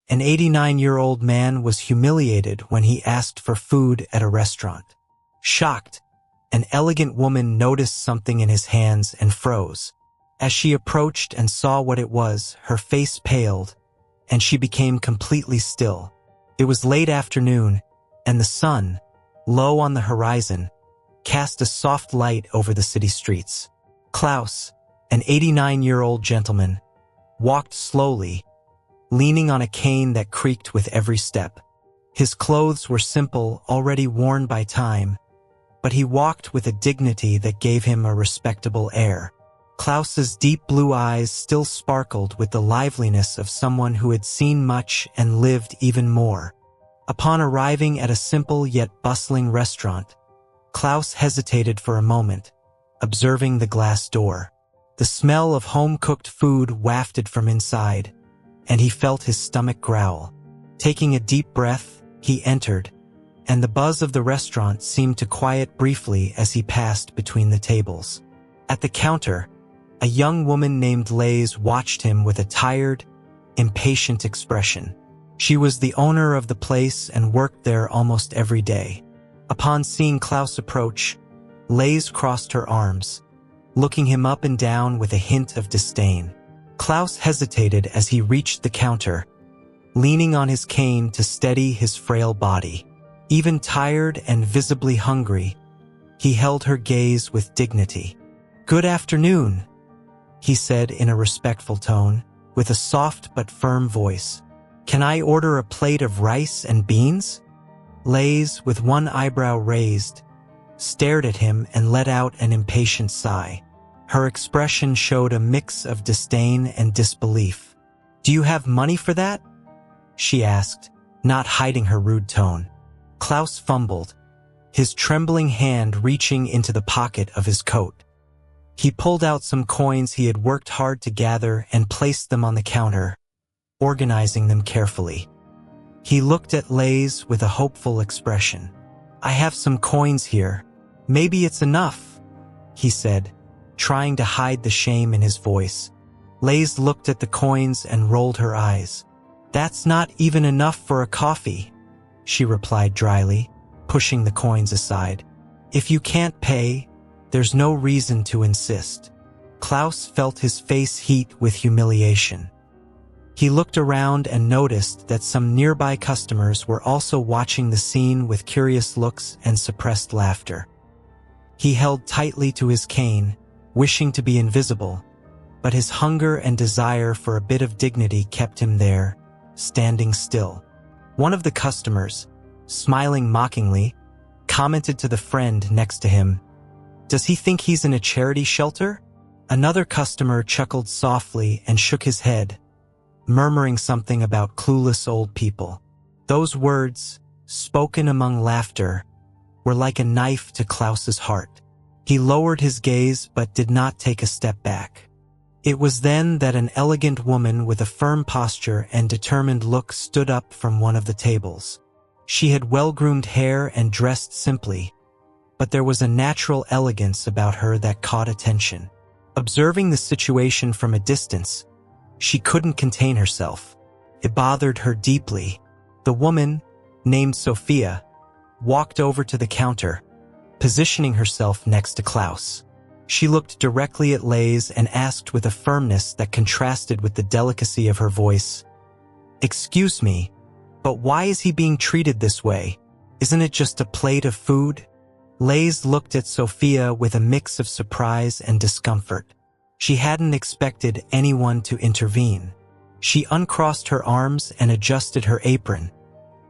An 89-year-old man was humiliated when he asked for food at a restaurant. Shocked, an elegant woman noticed something in his hands and froze. As she approached and saw what it was, her face paled, and she became completely still. It was late afternoon, and the sun, low on the horizon, cast a soft light over the city streets. Klaus, an 89-year-old gentleman, walked slowly, leaning on a cane that creaked with every step. His clothes were simple, already worn by time, but he walked with a dignity that gave him a respectable air. Klaus's deep blue eyes still sparkled with the liveliness of someone who had seen much and lived even more. Upon arriving at a simple yet bustling restaurant, Klaus hesitated for a moment, observing the glass door. The smell of home-cooked food wafted from inside, and he felt his stomach growl. Taking a deep breath, he entered, and the buzz of the restaurant seemed to quiet briefly as he passed between the tables. At the counter, a young woman named Lays watched him with a tired, impatient expression. She was the owner of the place and worked there almost every day. Upon seeing Klaus approach, Lays crossed her arms, looking him up and down with a hint of disdain. Klaus hesitated as he reached the counter, leaning on his cane to steady his frail body. Even tired and visibly hungry, he held her gaze with dignity. "Good afternoon," he said in a respectful tone, with a soft but firm voice. "Can I order a plate of rice and beans?" Lays, with one eyebrow raised, stared at him and let out an impatient sigh. Her expression showed a mix of disdain and disbelief. "Do you have money for that?" she asked, not hiding her rude tone. Klaus fumbled, his trembling hand reaching into the pocket of his coat. He pulled out some coins he had worked hard to gather and placed them on the counter, organizing them carefully. He looked at Lays with a hopeful expression. "I have some coins here. Maybe it's enough," he said, trying to hide the shame in his voice. Lays looked at the coins and rolled her eyes. "That's not even enough for a coffee," she replied dryly, pushing the coins aside. "If you can't pay, there's no reason to insist." Klaus felt his face heat with humiliation. He looked around and noticed that some nearby customers were also watching the scene with curious looks and suppressed laughter. He held tightly to his cane, wishing to be invisible, but his hunger and desire for a bit of dignity kept him there, standing still. One of the customers, smiling mockingly, commented to the friend next to him, "Does he think he's in a charity shelter?" Another customer chuckled softly and shook his head, murmuring something about clueless old people. Those words, spoken among laughter, were like a knife to Klaus's heart. He lowered his gaze but did not take a step back. It was then that an elegant woman with a firm posture and determined look stood up from one of the tables. She had well-groomed hair and dressed simply, but there was a natural elegance about her that caught attention. Observing the situation from a distance, she couldn't contain herself. It bothered her deeply. The woman, named Sophia, walked over to the counter, positioning herself next to Klaus. She looked directly at Lays and asked with a firmness that contrasted with the delicacy of her voice, "Excuse me, but why is he being treated this way? Isn't it just a plate of food?" Lays looked at Sophia with a mix of surprise and discomfort. She hadn't expected anyone to intervene. She uncrossed her arms and adjusted her apron,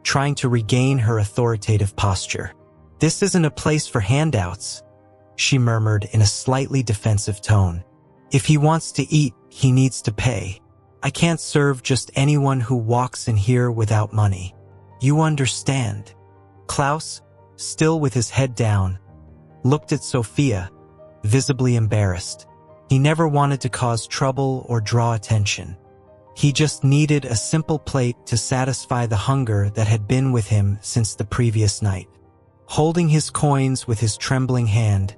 trying to regain her authoritative posture. "This isn't a place for handouts," she murmured in a slightly defensive tone. "If he wants to eat, he needs to pay. I can't serve just anyone who walks in here without money. You understand?" Klaus, still with his head down, looked at Sophia, visibly embarrassed. He never wanted to cause trouble or draw attention. He just needed a simple plate to satisfy the hunger that had been with him since the previous night. Holding his coins with his trembling hand,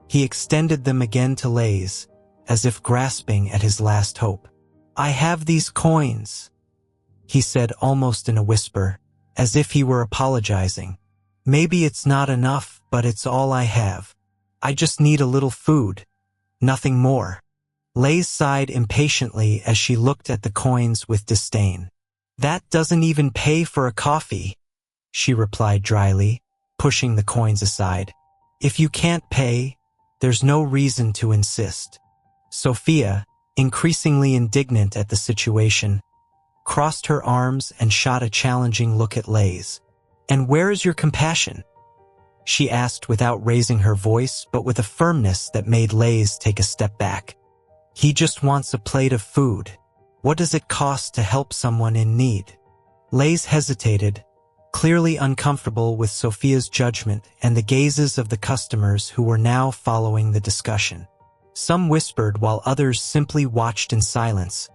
he extended them again to Lays, as if grasping at his last hope. "I have these coins," he said almost in a whisper, as if he were apologizing. Maybe it's not enough, but it's all I have. I just need a little food. Nothing more. Lays sighed impatiently as she looked at the coins with disdain. That doesn't even pay for a coffee, she replied dryly, pushing the coins aside. If you can't pay, there's no reason to insist. Sophia, increasingly indignant at the situation, crossed her arms and shot a challenging look at Lays. And where is your compassion? She asked without raising her voice, but with a firmness that made Lays take a step back. He just wants a plate of food. What does it cost to help someone in need? Lays hesitated, clearly uncomfortable with Sophia's judgment and the gazes of the customers who were now following the discussion. Some whispered while others simply watched in silence,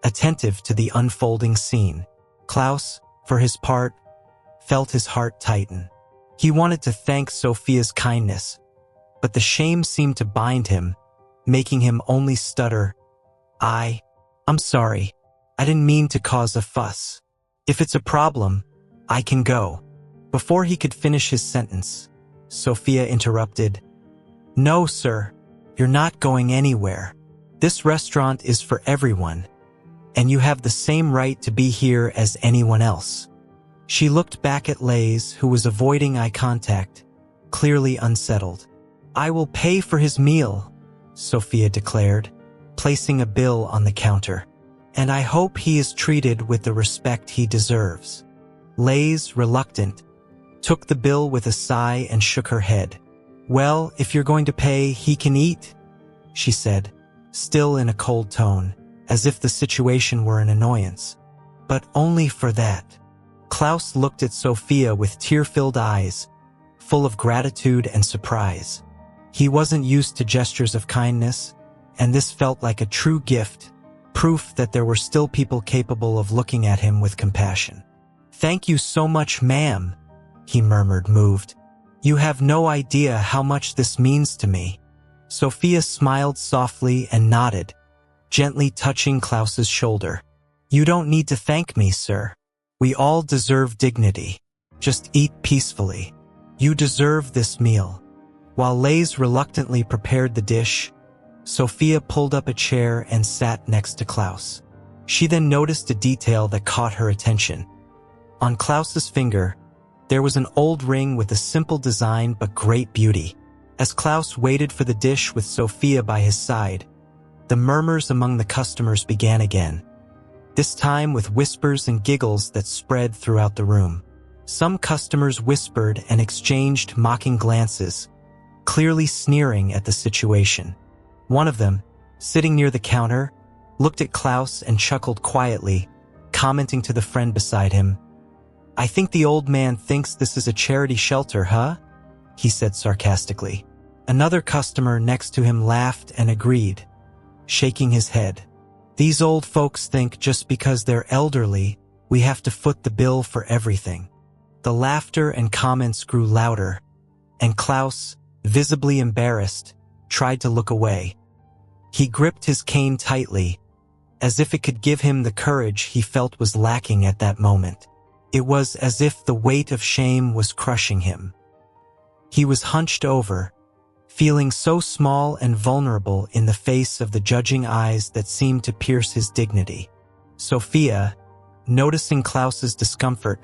attentive to the unfolding scene. Klaus, for his part, felt his heart tighten. He wanted to thank Sophia's kindness, but the shame seemed to bind him, making him only stutter, I'm sorry. I didn't mean to cause a fuss. If it's a problem, I can go. Before he could finish his sentence, Sophia interrupted. No, sir. You're not going anywhere. This restaurant is for everyone, and you have the same right to be here as anyone else. She looked back at Lays, who was avoiding eye contact, clearly unsettled. I will pay for his meal, Sophia declared, placing a bill on the counter. And I hope he is treated with the respect he deserves. Lays, reluctant, took the bill with a sigh and shook her head. Well, if you're going to pay, he can eat, she said, still in a cold tone, as if the situation were an annoyance. But only for that. Klaus looked at Sophia with tear-filled eyes, full of gratitude and surprise. He wasn't used to gestures of kindness, and this felt like a true gift, proof that there were still people capable of looking at him with compassion. Thank you so much, ma'am, he murmured, moved. You have no idea how much this means to me. Sophia smiled softly and nodded, gently touching Klaus's shoulder. You don't need to thank me, sir. We all deserve dignity. Just eat peacefully. You deserve this meal. While Lays reluctantly prepared the dish, Sophia pulled up a chair and sat next to Klaus. She then noticed a detail that caught her attention. On Klaus's finger, there was an old ring with a simple design but great beauty. As Klaus waited for the dish with Sophia by his side, the murmurs among the customers began again, this time with whispers and giggles that spread throughout the room. Some customers whispered and exchanged mocking glances, clearly sneering at the situation. One of them, sitting near the counter, looked at Klaus and chuckled quietly, commenting to the friend beside him, I think the old man thinks this is a charity shelter, huh? He said sarcastically. Another customer next to him laughed and agreed, shaking his head. These old folks think just because they're elderly, we have to foot the bill for everything. The laughter and comments grew louder, and Klaus, visibly embarrassed, tried to look away. He gripped his cane tightly, as if it could give him the courage he felt was lacking at that moment. It was as if the weight of shame was crushing him. He was hunched over, feeling so small and vulnerable in the face of the judging eyes that seemed to pierce his dignity. Sophia, noticing Klaus's discomfort,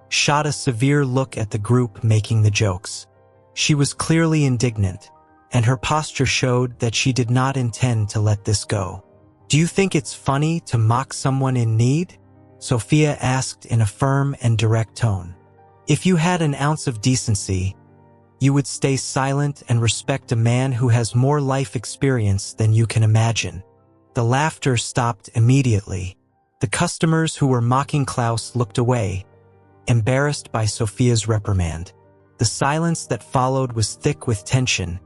shot a severe look at the group making the jokes. She was clearly indignant, and her posture showed that she did not intend to let this go. Do you think it's funny to mock someone in need? Sophia asked in a firm and direct tone. If you had an ounce of decency, you would stay silent and respect a man who has more life experience than you can imagine. The laughter stopped immediately. The customers who were mocking Klaus looked away, embarrassed by Sophia's reprimand. The silence that followed was thick with tension,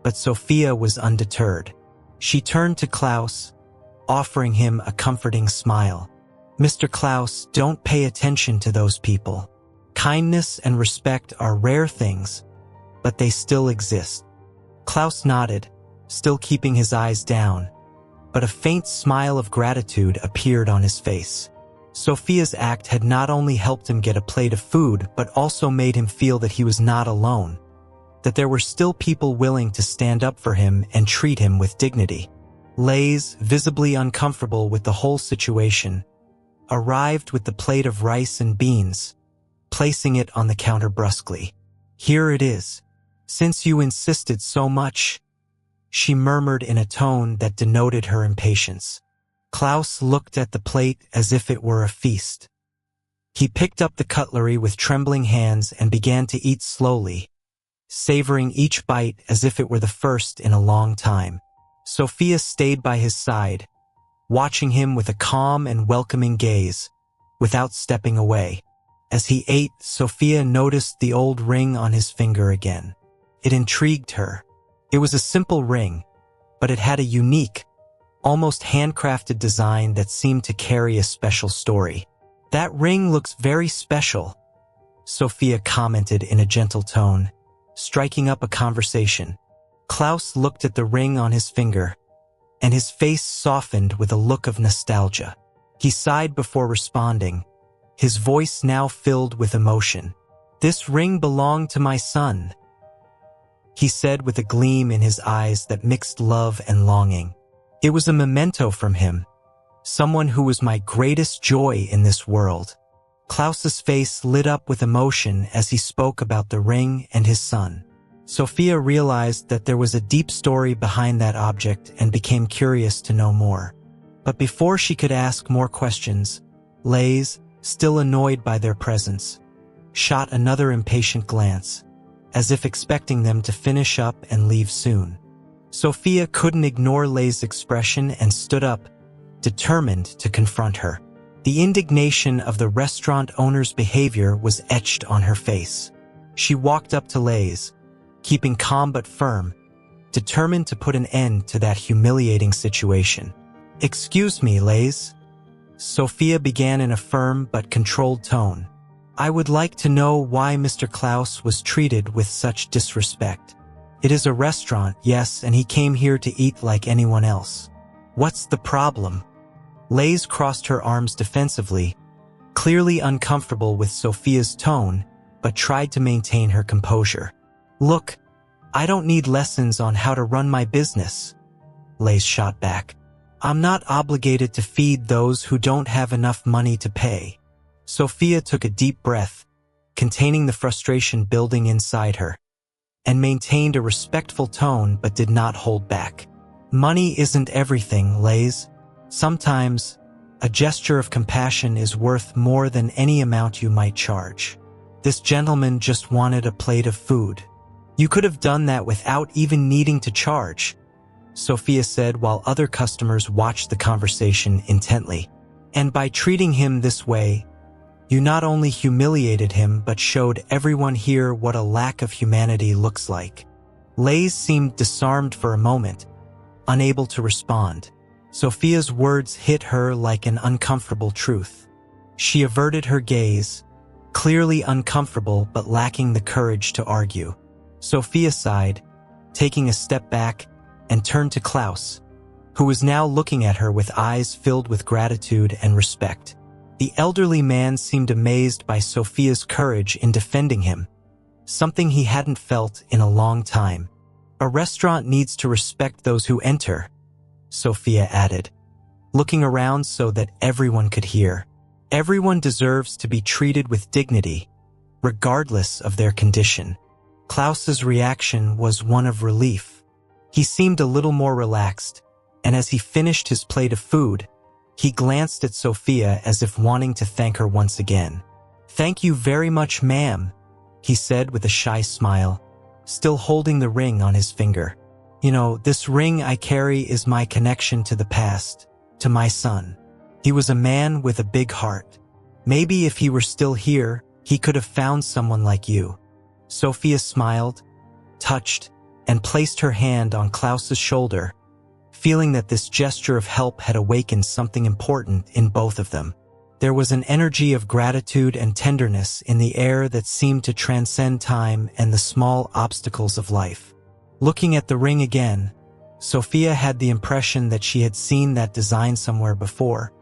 but Sophia was undeterred. She turned to Klaus, offering him a comforting smile. Mr. Klaus, don't pay attention to those people. Kindness and respect are rare things, but they still exist. Klaus nodded, still keeping his eyes down, but a faint smile of gratitude appeared on his face. Sophia's act had not only helped him get a plate of food, but also made him feel that he was not alone, that there were still people willing to stand up for him and treat him with dignity. Lays, visibly uncomfortable with the whole situation, arrived with the plate of rice and beans, placing it on the counter brusquely. "Here it is. Since you insisted so much," she murmured in a tone that denoted her impatience. Klaus looked at the plate as if it were a feast. He picked up the cutlery with trembling hands and began to eat slowly, savoring each bite as if it were the first in a long time. Sophia stayed by his side, watching him with a calm and welcoming gaze, without stepping away. As he ate, Sophia noticed the old ring on his finger again. It intrigued her. It was a simple ring, but it had a unique, almost handcrafted design that seemed to carry a special story. "That ring looks very special," Sophia commented in a gentle tone, striking up a conversation. Klaus looked at the ring on his finger, and his face softened with a look of nostalgia. He sighed before responding, his voice now filled with emotion. "This ring belonged to my son," he said with a gleam in his eyes that mixed love and longing. "It was a memento from him, someone who was my greatest joy in this world." Klaus's face lit up with emotion as he spoke about the ring and his son. Sophia realized that there was a deep story behind that object and became curious to know more. But before she could ask more questions, Lays, still annoyed by their presence, shot another impatient glance, as if expecting them to finish up and leave soon. Sophia couldn't ignore Lay's expression and stood up, determined to confront her. The indignation of the restaurant owner's behavior was etched on her face. She walked up to Lays, keeping calm but firm, determined to put an end to that humiliating situation. "Excuse me, Lays," Sophia began in a firm but controlled tone. "I would like to know why Mr. Klaus was treated with such disrespect. It is a restaurant, yes, and he came here to eat like anyone else. What's the problem?" Lays crossed her arms defensively, clearly uncomfortable with Sophia's tone, but tried to maintain her composure. "Look, I don't need lessons on how to run my business," Lays shot back. "I'm not obligated to feed those who don't have enough money to pay." Sophia took a deep breath, containing the frustration building inside her, and maintained a respectful tone but did not hold back. "Money isn't everything, Lays. Sometimes, a gesture of compassion is worth more than any amount you might charge. This gentleman just wanted a plate of food. You could have done that without even needing to charge," Sophia said while other customers watched the conversation intently. "And by treating him this way, you not only humiliated him but showed everyone here what a lack of humanity looks like." Lays seemed disarmed for a moment, unable to respond. Sophia's words hit her like an uncomfortable truth. She averted her gaze, clearly uncomfortable but lacking the courage to argue. Sophia sighed, taking a step back, and turned to Klaus, who was now looking at her with eyes filled with gratitude and respect. The elderly man seemed amazed by Sophia's courage in defending him, something he hadn't felt in a long time. "A restaurant needs to respect those who enter," Sophia added, looking around so that everyone could hear. "Everyone deserves to be treated with dignity, regardless of their condition." Klaus's reaction was one of relief. He seemed a little more relaxed, and as he finished his plate of food, he glanced at Sophia as if wanting to thank her once again. "Thank you very much, ma'am," he said with a shy smile, still holding the ring on his finger. "You know, this ring I carry is my connection to the past, to my son. He was a man with a big heart. Maybe if he were still here, he could have found someone like you." Sophia smiled, touched, and placed her hand on Klaus's shoulder, feeling that this gesture of help had awakened something important in both of them. There was an energy of gratitude and tenderness in the air that seemed to transcend time and the small obstacles of life. Looking at the ring again, Sophia had the impression that she had seen that design somewhere before,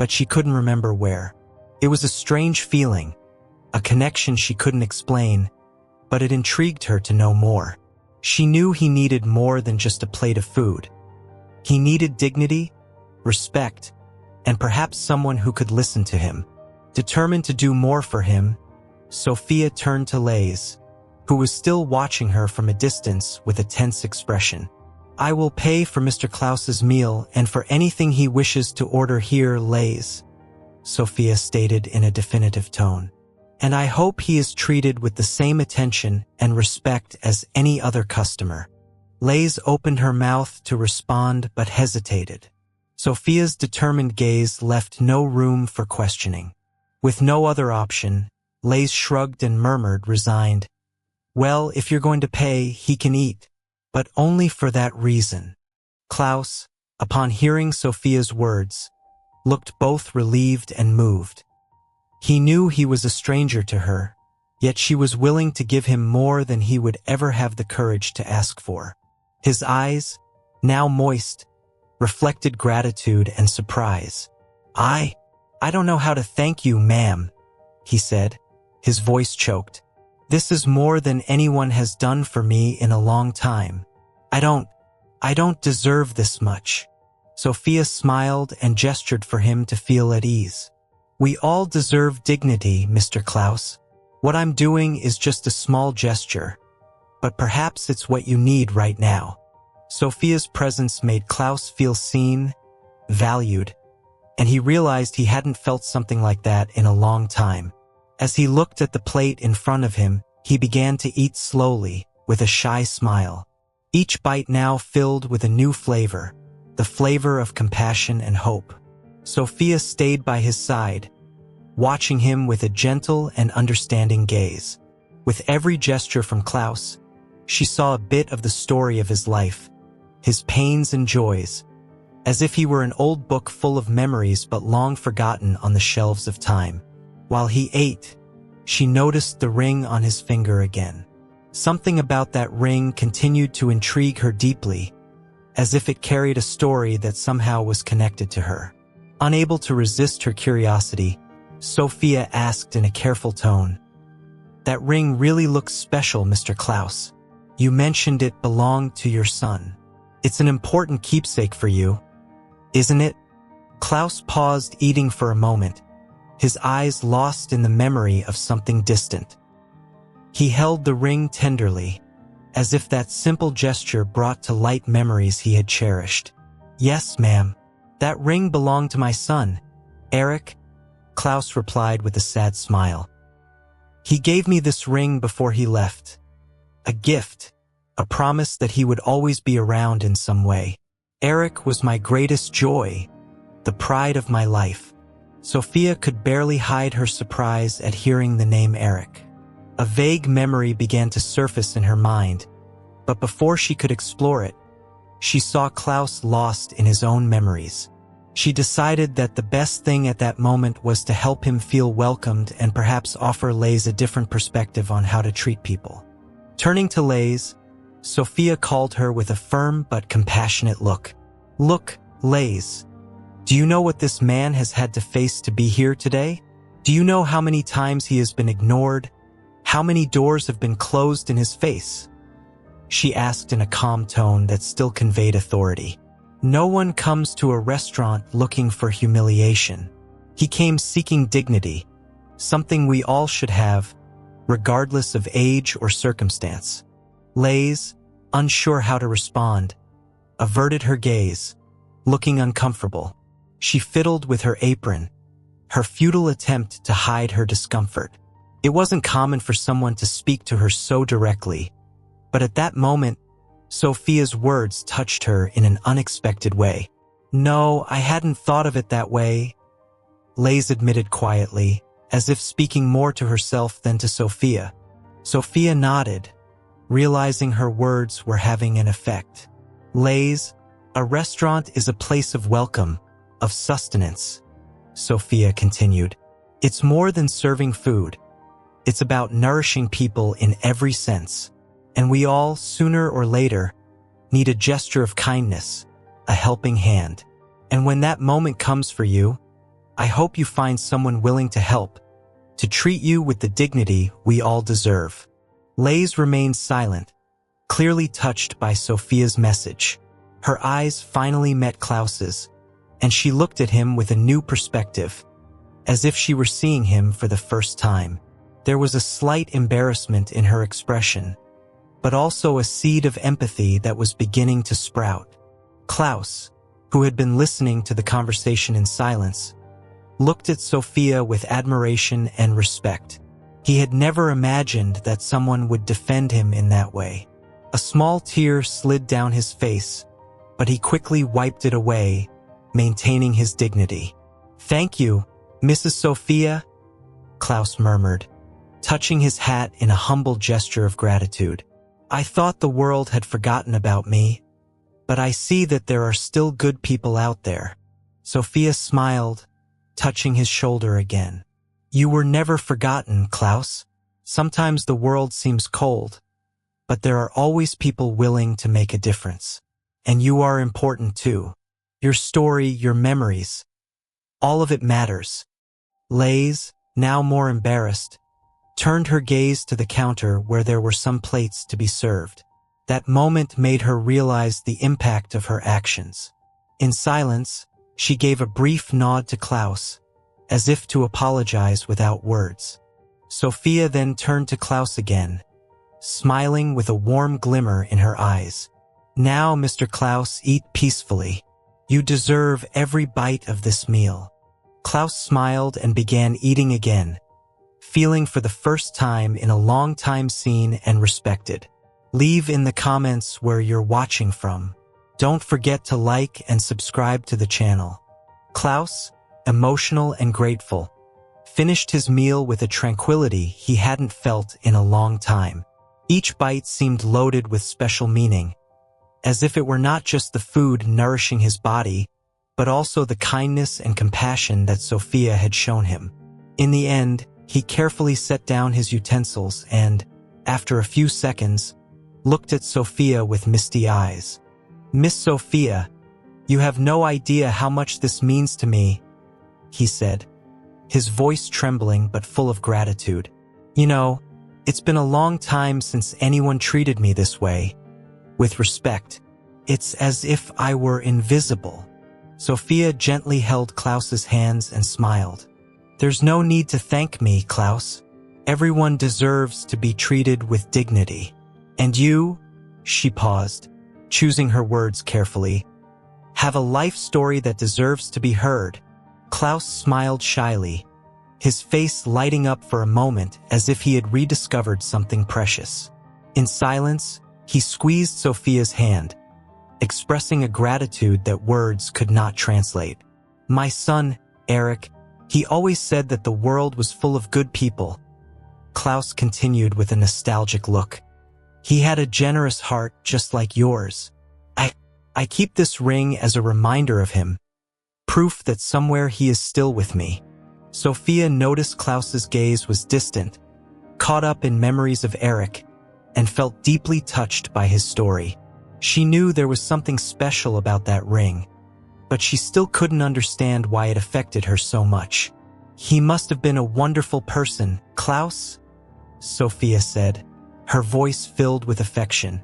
but she couldn't remember where. It was a strange feeling, a connection she couldn't explain, but it intrigued her to know more. She knew he needed more than just a plate of food. He needed dignity, respect, and perhaps someone who could listen to him. Determined to do more for him, Sophia turned to Lays, who was still watching her from a distance with a tense expression. "I will pay for Mr. Klaus's meal and for anything he wishes to order here, Lays," Sophia stated in a definitive tone. "And I hope he is treated with the same attention and respect as any other customer." Lays opened her mouth to respond but hesitated. Sophia's determined gaze left no room for questioning. With no other option, Lays shrugged and murmured, resigned, "Well, if you're going to pay, he can eat, but only for that reason." Klaus, upon hearing Sophia's words, looked both relieved and moved. He knew he was a stranger to her, yet she was willing to give him more than he would ever have the courage to ask for. His eyes, now moist, reflected gratitude and surprise. I don't know how to thank you, ma'am," he said, his voice choked. "This is more than anyone has done for me in a long time. I don't deserve this much." Sophia smiled and gestured for him to feel at ease. "We all deserve dignity, Mr. Klaus. What I'm doing is just a small gesture, but perhaps it's what you need right now." Sophia's presence made Klaus feel seen, valued, and he realized he hadn't felt something like that in a long time. As he looked at the plate in front of him, he began to eat slowly, with a shy smile. Each bite now filled with a new flavor, the flavor of compassion and hope. Sophia stayed by his side, watching him with a gentle and understanding gaze. With every gesture from Klaus, she saw a bit of the story of his life, his pains and joys, as if he were an old book full of memories but long forgotten on the shelves of time. While he ate, she noticed the ring on his finger again. Something about that ring continued to intrigue her deeply, as if it carried a story that somehow was connected to her. Unable to resist her curiosity, Sophia asked in a careful tone, "That ring really looks special, Mr. Klaus. You mentioned it belonged to your son. It's an important keepsake for you, isn't it?" Klaus paused, eating for a moment, his eyes lost in the memory of something distant. He held the ring tenderly, as if that simple gesture brought to light memories he had cherished. "Yes, ma'am. That ring belonged to my son, Eric," Klaus replied with a sad smile. "He gave me this ring before he left. A gift, a promise that he would always be around in some way. Eric was my greatest joy, the pride of my life." Sophia could barely hide her surprise at hearing the name Eric. A vague memory began to surface in her mind, but before she could explore it, she saw Klaus lost in his own memories. She decided that the best thing at that moment was to help him feel welcomed and perhaps offer Lays a different perspective on how to treat people. Turning to Lays, Sophia called her with a firm but compassionate look. "Look, Lays, do you know what this man has had to face to be here today? Do you know how many times he has been ignored? How many doors have been closed in his face?" She asked in a calm tone that still conveyed authority. "No one comes to a restaurant looking for humiliation. He came seeking dignity, something we all should have, regardless of age or circumstance." Lays, unsure how to respond, averted her gaze, looking uncomfortable. She fiddled with her apron, her futile attempt to hide her discomfort. It wasn't common for someone to speak to her so directly, but at that moment, Sophia's words touched her in an unexpected way. "No, I hadn't thought of it that way," Lays admitted quietly, as if speaking more to herself than to Sophia. Sophia nodded, realizing her words were having an effect. "Lays, a restaurant is a place of welcome, of sustenance," Sophia continued. "It's more than serving food. It's about nourishing people in every sense. And we all, sooner or later, need a gesture of kindness, a helping hand. And when that moment comes for you, I hope you find someone willing to help, to treat you with the dignity we all deserve. Lays remained silent, clearly touched by Sophia's message. Her eyes finally met Klaus's, and she looked at him with a new perspective, as if she were seeing him for the first time. There was a slight embarrassment in her expression, but also a seed of empathy that was beginning to sprout. Klaus, who had been listening to the conversation in silence, looked at Sophia with admiration and respect. He had never imagined that someone would defend him in that way. A small tear slid down his face, but he quickly wiped it away, maintaining his dignity. "Thank you, Mrs. Sophia," Klaus murmured, touching his hat in a humble gesture of gratitude. "I thought the world had forgotten about me, but I see that there are still good people out there." Sophia smiled, touching his shoulder again. "You were never forgotten, Klaus. Sometimes the world seems cold, but there are always people willing to make a difference. And you are important too. Your story, your memories, all of it matters." Lays, now more embarrassed, turned her gaze to the counter where there were some plates to be served. That moment made her realize the impact of her actions. In silence, she gave a brief nod to Klaus, as if to apologize without words. Sophia then turned to Klaus again, smiling with a warm glimmer in her eyes. "Now, Mr. Klaus, eat peacefully. You deserve every bite of this meal." Klaus smiled and began eating again, feeling for the first time in a long time seen and respected. Leave in the comments where you're watching from. Don't forget to like and subscribe to the channel. Klaus, emotional and grateful, finished his meal with a tranquility he hadn't felt in a long time. Each bite seemed loaded with special meaning, as if it were not just the food nourishing his body, but also the kindness and compassion that Sophia had shown him. In the end, he carefully set down his utensils and, after a few seconds, looked at Sophia with misty eyes. "Miss Sophia, you have no idea how much this means to me," he said, his voice trembling but full of gratitude. "You know, it's been a long time since anyone treated me this way, with respect. It's as if I were invisible." Sophia gently held Klaus's hands and smiled. "There's no need to thank me, Klaus. Everyone deserves to be treated with dignity. And you," she paused, choosing her words carefully, "have a life story that deserves to be heard." Klaus smiled shyly, his face lighting up for a moment as if he had rediscovered something precious. In silence, he squeezed Sophia's hand, expressing a gratitude that words could not translate. "My son, Eric, he always said that the world was full of good people," Klaus continued with a nostalgic look. "He had a generous heart just like yours. I keep this ring as a reminder of him, proof that somewhere he is still with me." Sophia noticed Klaus's gaze was distant, caught up in memories of Eric, and felt deeply touched by his story. She knew there was something special about that ring, but she still couldn't understand why it affected her so much. "He must have been a wonderful person, Klaus," Sophia said, her voice filled with affection.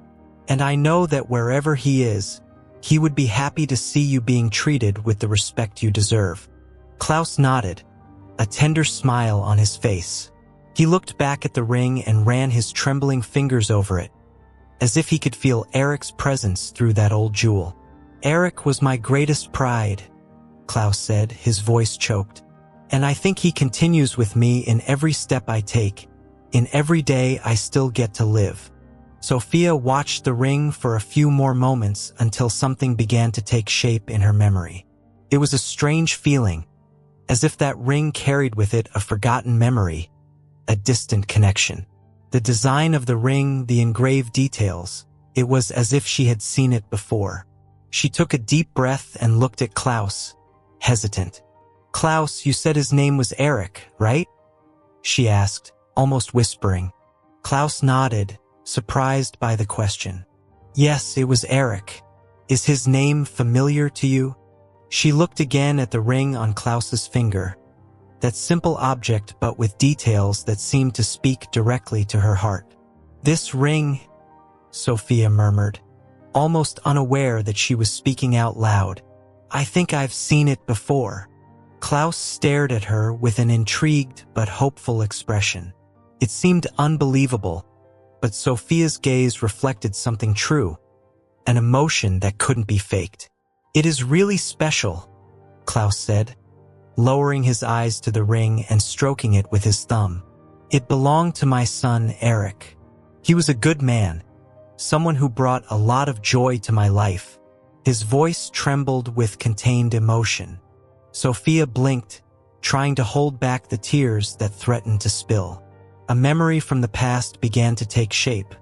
"And I know that wherever he is, he would be happy to see you being treated with the respect you deserve." Klaus nodded, a tender smile on his face. He looked back at the ring and ran his trembling fingers over it, as if he could feel Eric's presence through that old jewel. "Eric was my greatest pride," Klaus said, his voice choked. "And I think he continues with me in every step I take, in every day I still get to live." Sophia watched the ring for a few more moments until something began to take shape in her memory. It was a strange feeling, as if that ring carried with it a forgotten memory, a distant connection. The design of the ring, the engraved details, it was as if she had seen it before. She took a deep breath and looked at Klaus, hesitant. "Klaus, you said his name was Eric, right?" she asked, almost whispering. Klaus nodded, surprised by the question. "Yes, it was Eric. Is his name familiar to you?" She looked again at the ring on Klaus's finger, that simple object but with details that seemed to speak directly to her heart. "This ring," Sophia murmured, almost unaware that she was speaking out loud. "I think I've seen it before." Klaus stared at her with an intrigued but hopeful expression. It seemed unbelievable, but Sophia's gaze reflected something true, an emotion that couldn't be faked. "It is really special," Klaus said, lowering his eyes to the ring and stroking it with his thumb. "It belonged to my son, Eric. He was a good man, someone who brought a lot of joy to my life." His voice trembled with contained emotion. Sophia blinked, trying to hold back the tears that threatened to spill. A memory from the past began to take shape.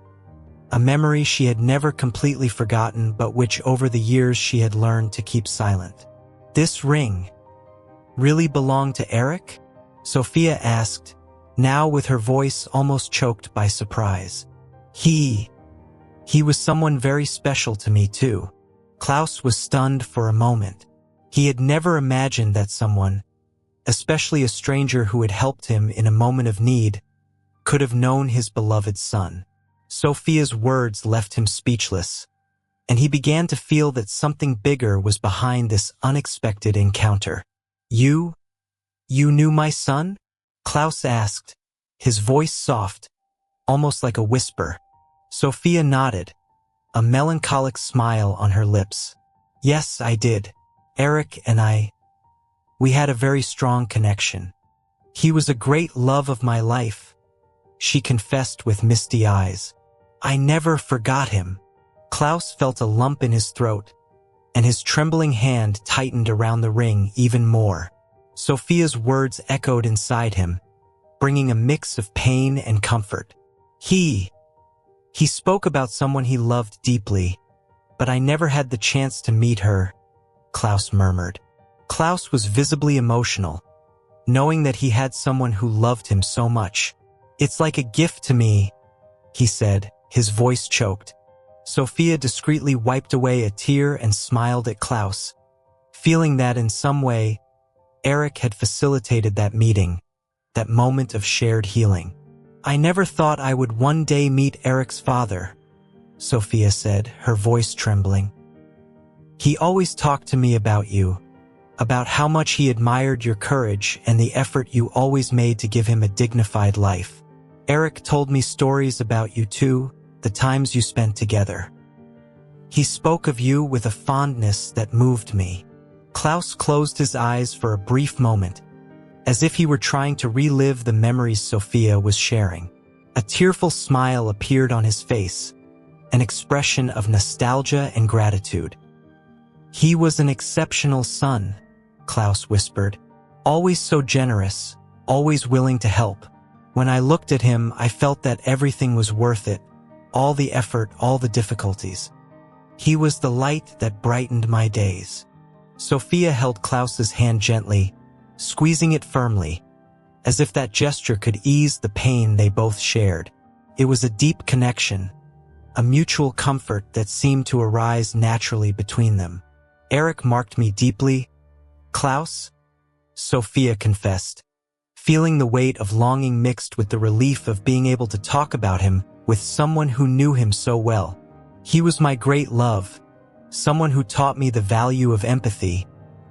A memory she had never completely forgotten, but which over the years she had learned to keep silent. "This ring really belonged to Eric?" Sophia asked, now with her voice almost choked by surprise. He was someone very special to me too." Klaus was stunned for a moment. He had never imagined that someone, especially a stranger who had helped him in a moment of need, could have known his beloved son. Sophia's words left him speechless, and he began to feel that something bigger was behind this unexpected encounter. You knew my son?" Klaus asked, his voice soft, almost like a whisper. Sophia nodded, a melancholic smile on her lips. "Yes, I did. Eric and we had a very strong connection. He was a great love of my life," she confessed with misty eyes. "I never forgot him." Klaus felt a lump in his throat, and his trembling hand tightened around the ring even more. Sophia's words echoed inside him, bringing a mix of pain and comfort. He spoke about someone he loved deeply, but I never had the chance to meet her," Klaus murmured. Klaus was visibly emotional, knowing that he had someone who loved him so much. "It's like a gift to me," he said, his voice choked. Sophia discreetly wiped away a tear and smiled at Klaus, feeling that in some way, Eric had facilitated that meeting, that moment of shared healing. "I never thought I would one day meet Eric's father," Sophia said, her voice trembling. "He always talked to me about you, about how much he admired your courage and the effort you always made to give him a dignified life. Eric told me stories about you too, the times you spent together. He spoke of you with a fondness that moved me." Klaus closed his eyes for a brief moment, as if he were trying to relive the memories Sophia was sharing. A tearful smile appeared on his face, an expression of nostalgia and gratitude. "He was an exceptional son," Klaus whispered, "always so generous, always willing to help. When I looked at him, I felt that everything was worth it, all the effort, all the difficulties. He was the light that brightened my days." Sophia held Klaus's hand gently, squeezing it firmly, as if that gesture could ease the pain they both shared. It was a deep connection, a mutual comfort that seemed to arise naturally between them. "Eric marked me deeply, Klaus," Sophia confessed, feeling the weight of longing mixed with the relief of being able to talk about him with someone who knew him so well. "He was my great love, someone who taught me the value of empathy,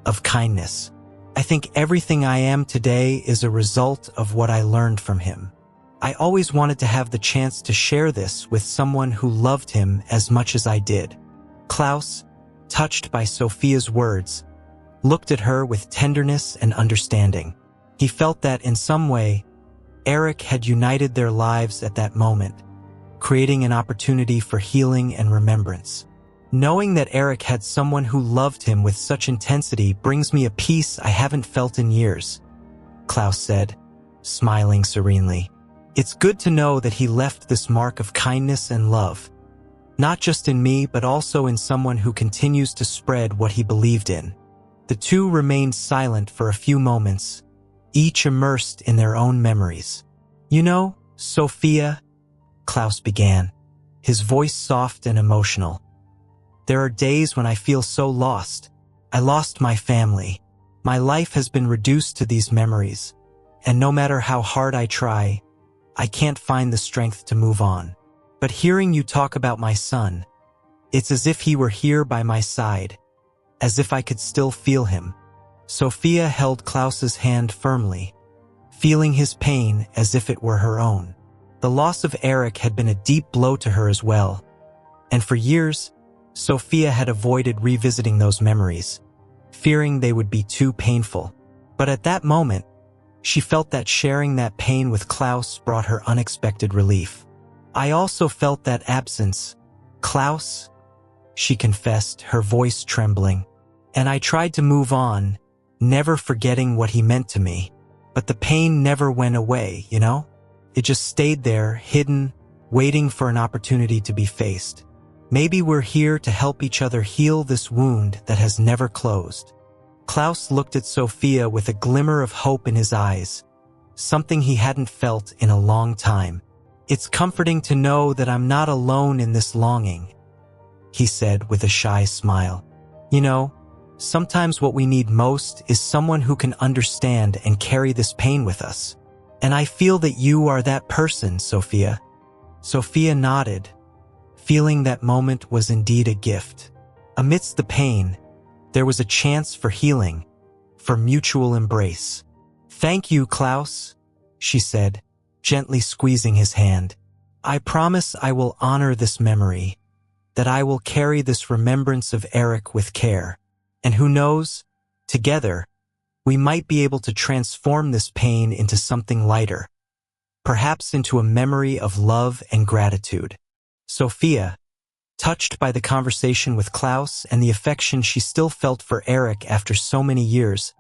of kindness. I think everything I am today is a result of what I learned from him. I always wanted to have the chance to share this with someone who loved him as much as I did." Klaus, touched by Sophia's words, looked at her with tenderness and understanding. He felt that in some way, Eric had united their lives at that moment, creating an opportunity for healing and remembrance. "Knowing that Eric had someone who loved him with such intensity brings me a peace I haven't felt in years," Klaus said, smiling serenely. "It's good to know that he left this mark of kindness and love, not just in me but also in someone who continues to spread what he believed in." The two remained silent for a few moments, each immersed in their own memories. "You know, Sophia," Klaus began, his voice soft and emotional, "there are days when I feel so lost. I lost my family. My life has been reduced to these memories, and no matter how hard I try, I can't find the strength to move on. But hearing you talk about my son, it's as if he were here by my side, as if I could still feel him." Sophia held Klaus's hand firmly, feeling his pain as if it were her own. The loss of Eric had been a deep blow to her as well, and for years, Sophia had avoided revisiting those memories, fearing they would be too painful. But at that moment, she felt that sharing that pain with Klaus brought her unexpected relief. "I also felt that absence, Klaus," she confessed, her voice trembling. "And I tried to move on, never forgetting what he meant to me. But the pain never went away, you know? It just stayed there, hidden, waiting for an opportunity to be faced. Maybe we're here to help each other heal this wound that has never closed." Klaus looked at Sophia with a glimmer of hope in his eyes, something he hadn't felt in a long time. "It's comforting to know that I'm not alone in this longing," he said with a shy smile. "You know, sometimes what we need most is someone who can understand and carry this pain with us. And I feel that you are that person, Sophia." Sophia nodded, feeling that moment was indeed a gift. Amidst the pain, there was a chance for healing, for mutual embrace. "Thank you, Klaus," she said, gently squeezing his hand. "I promise I will honor this memory, that I will carry this remembrance of Eric with care. And who knows, together, we might be able to transform this pain into something lighter, perhaps into a memory of love and gratitude." Sophia, touched by the conversation with Klaus and the affection she still felt for Eric after so many years,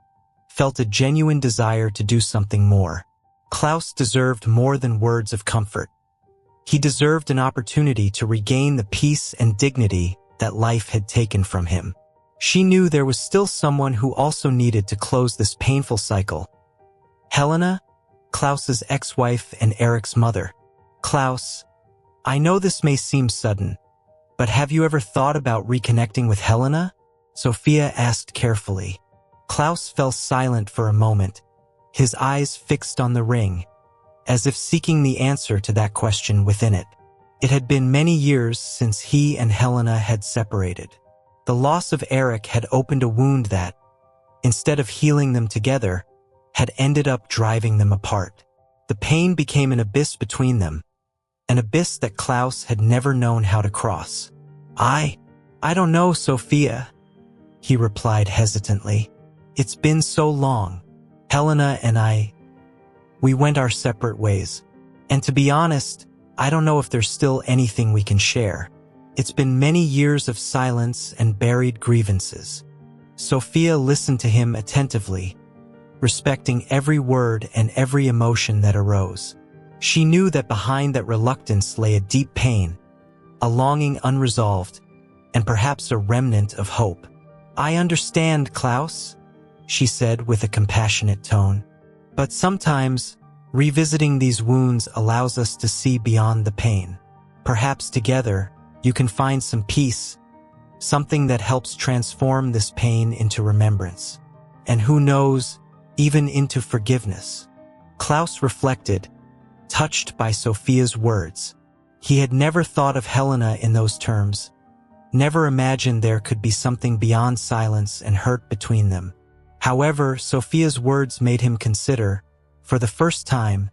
felt a genuine desire to do something more. Klaus deserved more than words of comfort. He deserved an opportunity to regain the peace and dignity that life had taken from him. She knew there was still someone who also needed to close this painful cycle. Helena, Klaus's ex-wife and Eric's mother. "Klaus, I know this may seem sudden, but have you ever thought about reconnecting with Helena?" Sophia asked carefully. Klaus fell silent for a moment, his eyes fixed on the ring, as if seeking the answer to that question within it. It had been many years since he and Helena had separated. The loss of Eric had opened a wound that, instead of healing them together, had ended up driving them apart. The pain became an abyss between them, an abyss that Klaus had never known how to cross. I don't know, Sophia," he replied hesitantly. "It's been so long. Helena and we went our separate ways. And to be honest, I don't know if there's still anything we can share. It's been many years of silence and buried grievances." Sophia listened to him attentively, respecting every word and every emotion that arose. She knew that behind that reluctance lay a deep pain, a longing unresolved, and perhaps a remnant of hope. "I understand, Klaus," she said with a compassionate tone. "But sometimes, revisiting these wounds allows us to see beyond the pain. Perhaps together, you can find some peace, something that helps transform this pain into remembrance. And who knows, even into forgiveness." Klaus reflected, touched by Sophia's words. He had never thought of Helena in those terms, never imagined there could be something beyond silence and hurt between them. However, Sophia's words made him consider, for the first time,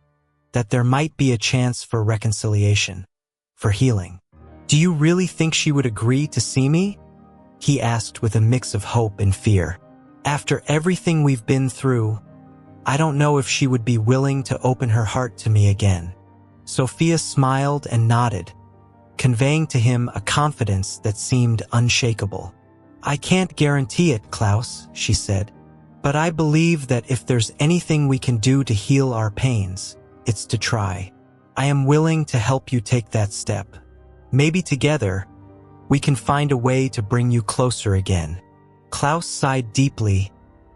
that there might be a chance for reconciliation, for healing. "Do you really think she would agree to see me?" he asked with a mix of hope and fear. "After everything we've been through, I don't know if she would be willing to open her heart to me again." Sophia smiled and nodded, conveying to him a confidence that seemed unshakable. "I can't guarantee it, Klaus," she said, "but I believe that if there's anything we can do to heal our pains, it's to try. I am willing to help you take that step. Maybe together, we can find a way to bring you closer again." Klaus sighed deeply,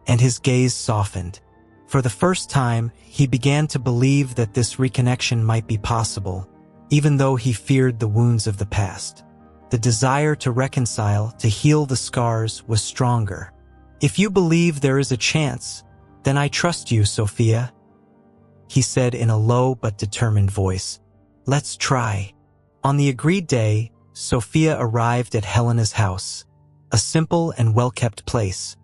and his gaze softened. For the first time, he began to believe that this reconnection might be possible, even though he feared the wounds of the past. The desire to reconcile, to heal the scars, was stronger. If you believe there is a chance, then I trust you, Sophia, he said in a low but determined voice. Let's try. On the agreed day, Sophia arrived at Helena's house, a simple and well-kept place,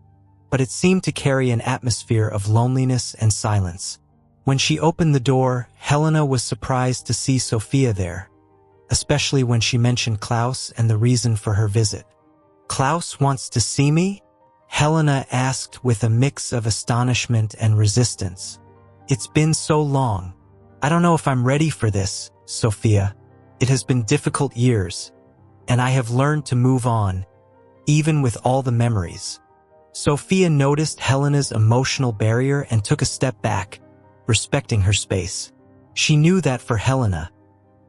but it seemed to carry an atmosphere of loneliness and silence. When she opened the door, Helena was surprised to see Sophia there, especially when she mentioned Klaus and the reason for her visit. Klaus wants to see me? Helena asked with a mix of astonishment and resistance. It's been so long. I don't know if I'm ready for this, Sophia. It has been difficult years, and I have learned to move on, even with all the memories. Sophia noticed Helena's emotional barrier and took a step back, respecting her space. She knew that for Helena,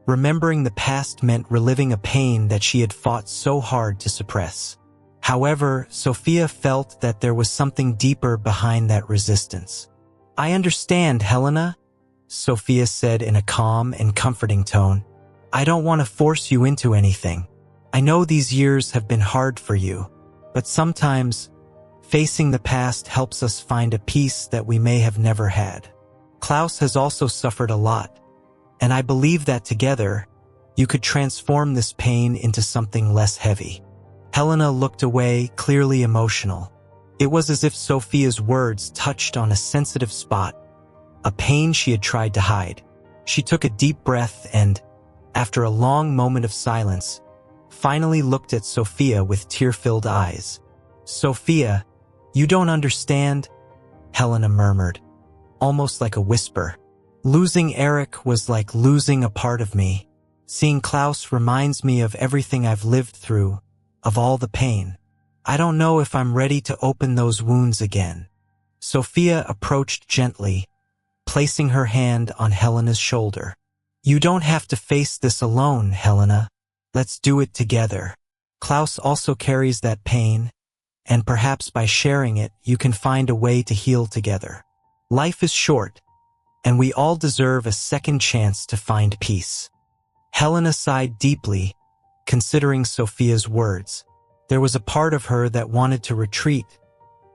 remembering the past meant reliving a pain that she had fought so hard to suppress. However, Sophia felt that there was something deeper behind that resistance. I understand, Helena, Sophia said in a calm and comforting tone. I don't want to force you into anything. I know these years have been hard for you, but sometimes facing the past helps us find a peace that we may have never had. Klaus has also suffered a lot, and I believe that together, you could transform this pain into something less heavy. Helena looked away, clearly emotional. It was as if Sophia's words touched on a sensitive spot, a pain she had tried to hide. She took a deep breath and, after a long moment of silence, finally looked at Sophia with tear-filled eyes. Sophia, you don't understand, Helena murmured, almost like a whisper. Losing Eric was like losing a part of me. Seeing Klaus reminds me of everything I've lived through, of all the pain. I don't know if I'm ready to open those wounds again. Sophia approached gently, placing her hand on Helena's shoulder. You don't have to face this alone, Helena. Let's do it together. Klaus also carries that pain, and perhaps by sharing it, you can find a way to heal together. Life is short, and we all deserve a second chance to find peace. Helena sighed deeply, considering Sophia's words. There was a part of her that wanted to retreat,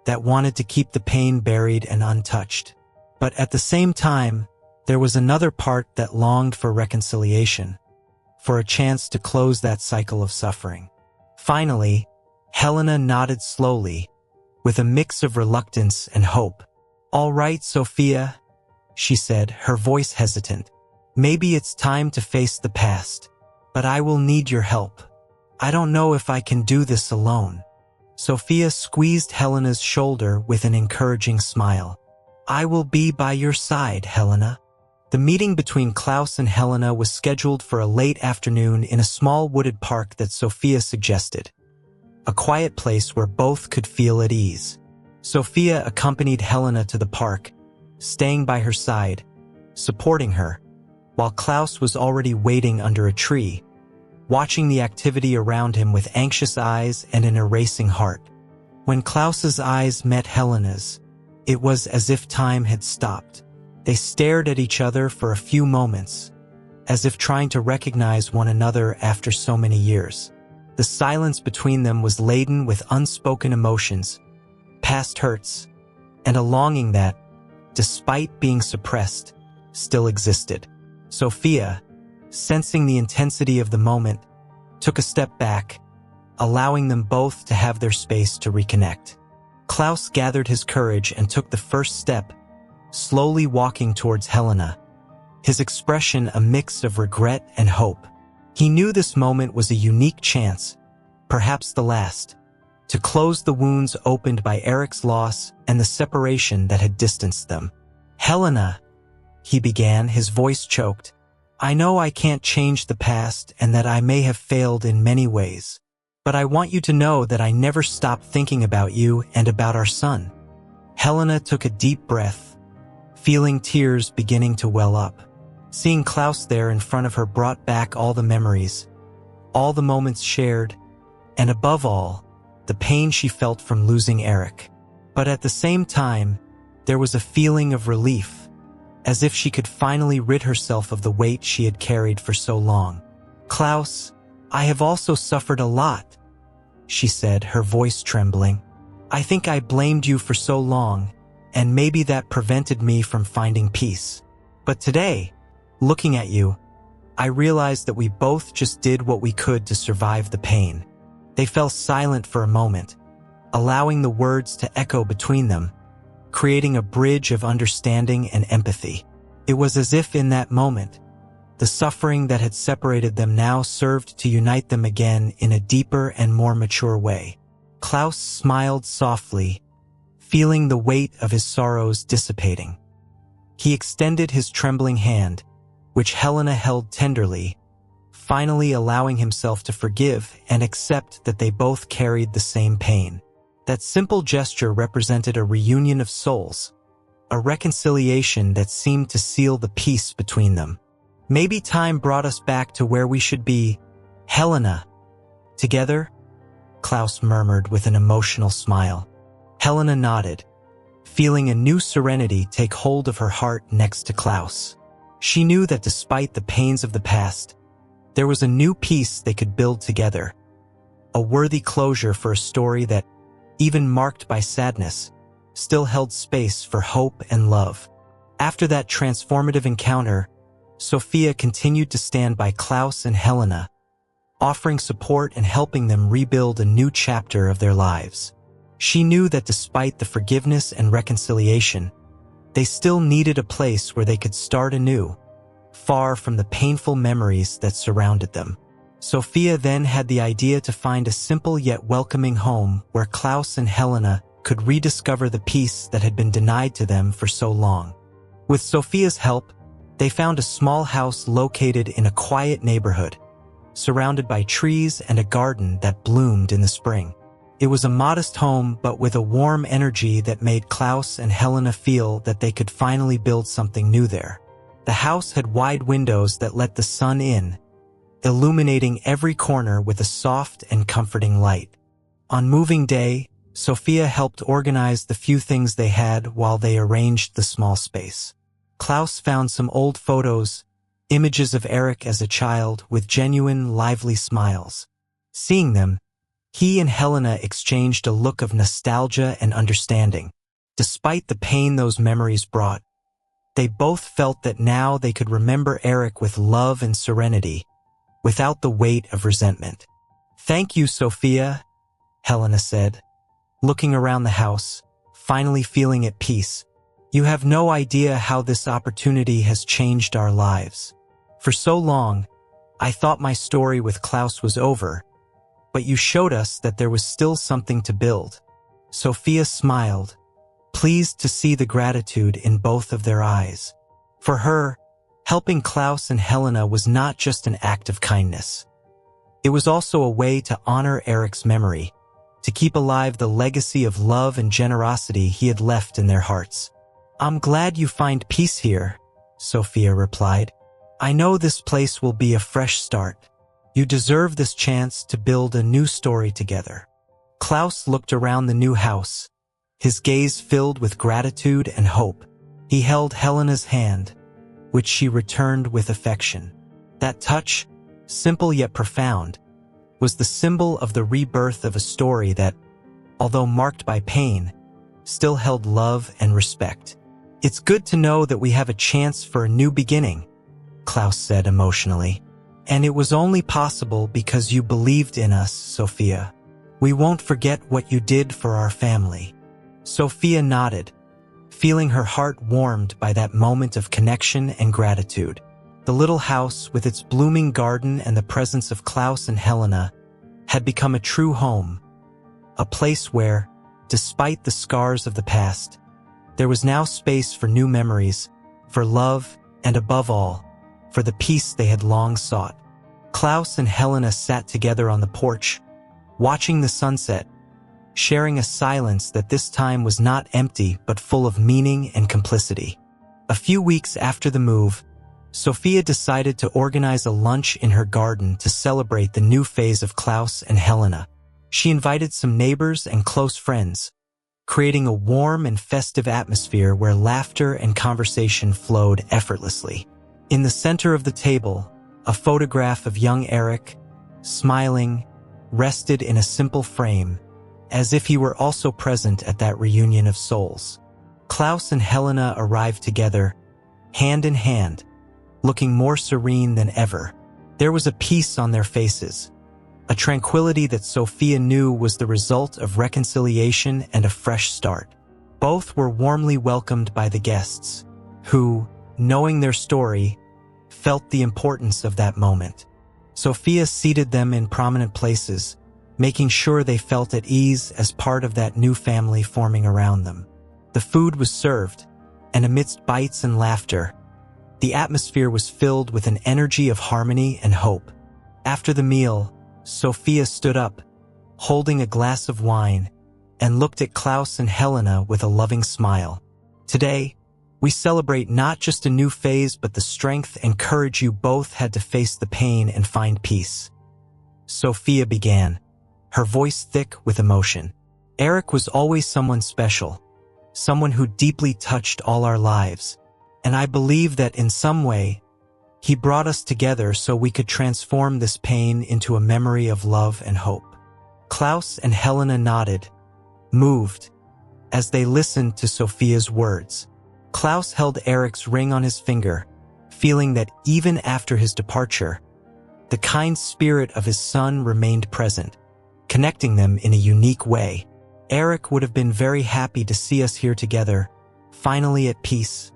that wanted to keep the pain buried and untouched. But at the same time, there was another part that longed for reconciliation, for a chance to close that cycle of suffering. Finally, Helena nodded slowly, with a mix of reluctance and hope. All right, Sophia, she said, her voice hesitant. Maybe it's time to face the past, but I will need your help. I don't know if I can do this alone. Sophia squeezed Helena's shoulder with an encouraging smile. I will be by your side, Helena. The meeting between Klaus and Helena was scheduled for a late afternoon in a small wooded park that Sophia suggested, a quiet place where both could feel at ease. Sophia accompanied Helena to the park, staying by her side, supporting her, while Klaus was already waiting under a tree, watching the activity around him with anxious eyes and an erasing heart. When Klaus's eyes met Helena's, it was as if time had stopped. They stared at each other for a few moments, as if trying to recognize one another after so many years. The silence between them was laden with unspoken emotions, past hurts, and a longing that, despite being suppressed, still existed. Sophia, sensing the intensity of the moment, took a step back, allowing them both to have their space to reconnect. Klaus gathered his courage and took the first step, slowly walking towards Helena, his expression a mix of regret and hope. He knew this moment was a unique chance, perhaps the last, to close the wounds opened by Eric's loss and the separation that had distanced them. Helena, he began, his voice choked. I know I can't change the past and that I may have failed in many ways, but I want you to know that I never stopped thinking about you and about our son. Helena took a deep breath, feeling tears beginning to well up. Seeing Klaus there in front of her brought back all the memories, all the moments shared, and above all, the pain she felt from losing Eric. But at the same time, there was a feeling of relief, as if she could finally rid herself of the weight she had carried for so long. Klaus, I have also suffered a lot, she said, her voice trembling. I think I blamed you for so long, and maybe that prevented me from finding peace. But today, looking at you, I realized that we both just did what we could to survive the pain." They fell silent for a moment, allowing the words to echo between them, creating a bridge of understanding and empathy. It was as if in that moment, the suffering that had separated them now served to unite them again in a deeper and more mature way. Klaus smiled softly, feeling the weight of his sorrows dissipating. He extended his trembling hand, which Helena held tenderly, finally allowing himself to forgive and accept that they both carried the same pain. That simple gesture represented a reunion of souls, a reconciliation that seemed to seal the peace between them. "Maybe time brought us back to where we should be, Helena." "Together?" Klaus murmured with an emotional smile. Helena nodded, feeling a new serenity take hold of her heart next to Klaus. She knew that despite the pains of the past, there was a new peace they could build together, a worthy closure for a story that, even marked by sadness, still held space for hope and love. After that transformative encounter, Sophia continued to stand by Klaus and Helena, offering support and helping them rebuild a new chapter of their lives. She knew that despite the forgiveness and reconciliation, they still needed a place where they could start anew, far from the painful memories that surrounded them. Sophia then had the idea to find a simple yet welcoming home where Klaus and Helena could rediscover the peace that had been denied to them for so long. With Sophia's help, they found a small house located in a quiet neighborhood, surrounded by trees and a garden that bloomed in the spring. It was a modest home, but with a warm energy that made Klaus and Helena feel that they could finally build something new there. The house had wide windows that let the sun in, illuminating every corner with a soft and comforting light. On moving day, Sophia helped organize the few things they had while they arranged the small space. Klaus found some old photos, images of Eric as a child with genuine, lively smiles. Seeing them, he and Helena exchanged a look of nostalgia and understanding. Despite the pain those memories brought, they both felt that now they could remember Eric with love and serenity, without the weight of resentment. "Thank you, Sophia," Helena said, looking around the house, finally feeling at peace. "You have no idea how this opportunity has changed our lives. For so long, I thought my story with Klaus was over, but you showed us that there was still something to build." Sophia smiled, pleased to see the gratitude in both of their eyes. For her, helping Klaus and Helena was not just an act of kindness. It was also a way to honor Eric's memory, to keep alive the legacy of love and generosity he had left in their hearts. "I'm glad you find peace here," Sophia replied. "I know this place will be a fresh start. You deserve this chance to build a new story together." Klaus looked around the new house, his gaze filled with gratitude and hope. He held Helena's hand, which she returned with affection. That touch, simple yet profound, was the symbol of the rebirth of a story that, although marked by pain, still held love and respect. "It's good to know that we have a chance for a new beginning," Klaus said emotionally. "And it was only possible because you believed in us, Sophia. We won't forget what you did for our family." Sophia nodded, feeling her heart warmed by that moment of connection and gratitude. The little house, with its blooming garden and the presence of Klaus and Helena, had become a true home, a place where, despite the scars of the past, there was now space for new memories, for love, and above all, for the peace they had long sought. Klaus and Helena sat together on the porch, watching the sunset, sharing a silence that this time was not empty but full of meaning and complicity. A few weeks after the move, Sophia decided to organize a lunch in her garden to celebrate the new phase of Klaus and Helena. She invited some neighbors and close friends, creating a warm and festive atmosphere where laughter and conversation flowed effortlessly. In the center of the table, a photograph of young Eric, smiling, rested in a simple frame, as if he were also present at that reunion of souls. Klaus and Helena arrived together, hand in hand, looking more serene than ever. There was a peace on their faces, a tranquility that Sophia knew was the result of reconciliation and a fresh start. Both were warmly welcomed by the guests, who, knowing their story, felt the importance of that moment. Sophia seated them in prominent places, making sure they felt at ease as part of that new family forming around them. The food was served, and amidst bites and laughter, the atmosphere was filled with an energy of harmony and hope. After the meal, Sophia stood up, holding a glass of wine, and looked at Klaus and Helena with a loving smile. Today, we celebrate not just a new phase but the strength and courage you both had to face the pain and find peace. Sophia began, her voice thick with emotion. Eric was always someone special, someone who deeply touched all our lives, and I believe that in some way, he brought us together so we could transform this pain into a memory of love and hope. Klaus and Helena nodded, moved, as they listened to Sophia's words. Klaus held Eric's ring on his finger, feeling that even after his departure, the kind spirit of his son remained present, connecting them in a unique way. Eric would have been very happy to see us here together, finally at peace.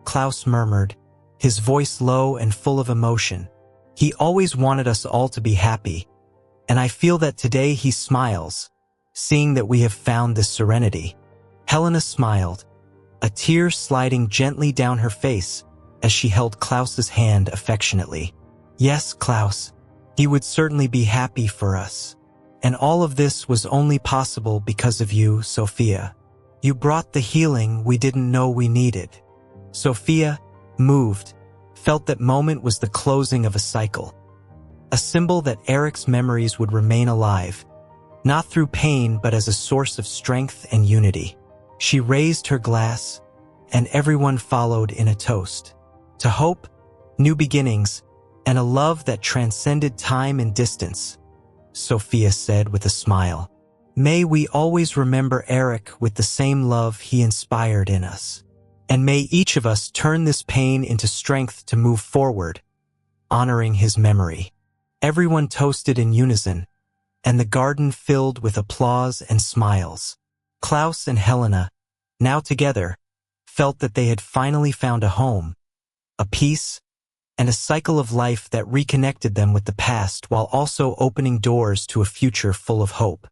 Klaus murmured, his voice low and full of emotion. He always wanted us all to be happy, and I feel that today he smiles, seeing that we have found this serenity. Helena smiled, a tear sliding gently down her face as she held Klaus's hand affectionately. Yes, Klaus, he would certainly be happy for us. And all of this was only possible because of you, Sophia. You brought the healing we didn't know we needed. Sophia, moved, felt that moment was the closing of a cycle, a symbol that Eric's memories would remain alive, not through pain but as a source of strength and unity. She raised her glass, and everyone followed in a toast. To hope, new beginnings, and a love that transcended time and distance, Sophia said with a smile. May we always remember Eric with the same love he inspired in us. And may each of us turn this pain into strength to move forward, honoring his memory. Everyone toasted in unison, and the garden filled with applause and smiles. Klaus and Helena, now together, felt that they had finally found a home, a peace, and a cycle of life that reconnected them with the past while also opening doors to a future full of hope.